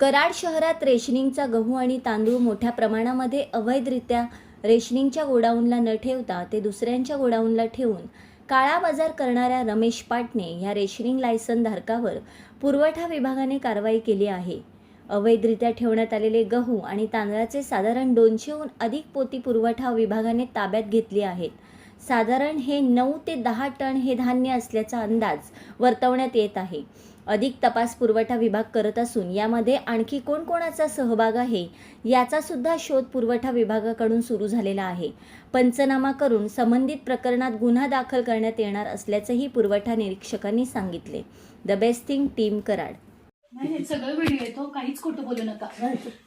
कराड शहरात रेशनिंगचा गहू आणि तांदूळ मोठ्या प्रमाणामध्ये अवैधरित्या रेशनिंगच्या गोडाऊनला न ठेवता ते दुसऱ्यांच्या गोडाऊनला ठेवून काळा बाजार करणाऱ्या रमेश पाटणे या रेशनिंग लायसन धारकावर पुरवठा विभागाने कारवाई केली आहे। अवैधरित्या ठेवण्यात आलेले गहू आणि तांदळाचे साधारण 200हून अधिक पोती पुरवठा विभागाने ताब्यात घेतली आहेत। साधारण हे 9 ते 10 टन हे धान्य असल्याचा अंदाज वर्तवण्यात येत आहे। अधिक तपास पुरवठा विभाग करत असून यामध्ये आणखी कोणाचा सहभाग आहे याचा सुद्धा शोध पुरवठा विभागाकडून सुरू झालेला आहे। पंचनामा करून संबंधित प्रकरणात गुन्हा दाखल करण्यात येणार असल्याचंही पुरवठा निरीक्षकांनी सांगितले। The best thing team Karad. नाही सगळं व्हिडिओ येतो, काहीच खोटं बोलू नका।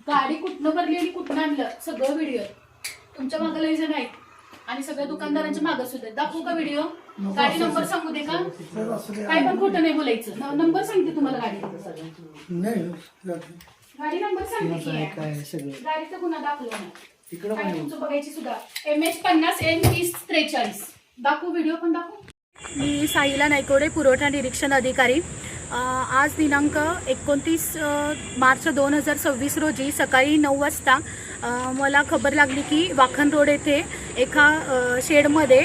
गाडी कुठनं भरली आणि कुठनं आणलं सगळं व्हिडिओ तुमच्या मागे लय जण आहेत आणि सगळ्या दुकानदारांच्या मागे सुद्धा। दाखवू का व्हिडिओ? गाडी नंबर सांगू दे का? काय पण खोटं नाही बोलायचं। नंबर सांगते तुम्हाला गाडी नंबर सांगते की गाडीचा गुन्हा दाखल होणार काय तुमचं बघायची सुद्धा। MS 50 N30 43 दाखवू व्हिडिओ पण दाखवू। मी साहिला नायकोडे, पुरवठा निरीक्षण अधिकारी। आज दिनांक 29 मार्च 2026 रोजी सकाळी 9 वाजता मला खबर लागली की वाखन रोड येथे एका शेडमध्ये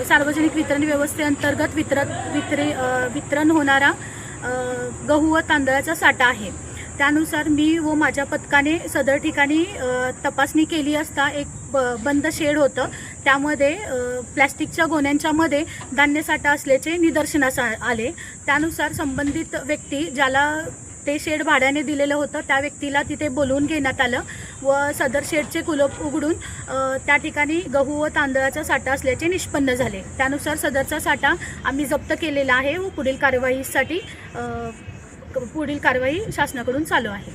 सार्वजनिक वितरण व्यवस्थेअंतर्गत वितरण होणारा गहू व तांदळाचा साठा आहे। त्यानुसार मी व माझ्या पथकाने सदर ठिकाणी तपासणी केली असता एक बंद शेड होतं, त्यामध्ये प्लॅस्टिकच्या गोण्यांच्यामध्ये धान्य साठा असल्याचे निदर्शनास आले। त्यानुसार संबंधित व्यक्ती ज्याला ते शेड भाड्याने दिलेलं होतं त्या व्यक्तीला तिथे बोलवून घेण्यात आलं व सदर शेडचे कुलप उघडून त्या ठिकाणी गहू व तांदळाचा साठा असल्याचे निष्पन्न झाले। त्यानुसार सदरचा साठा आम्ही जप्त केलेला आहे व पुढील कारवाई शासनाकडून चालू आहे।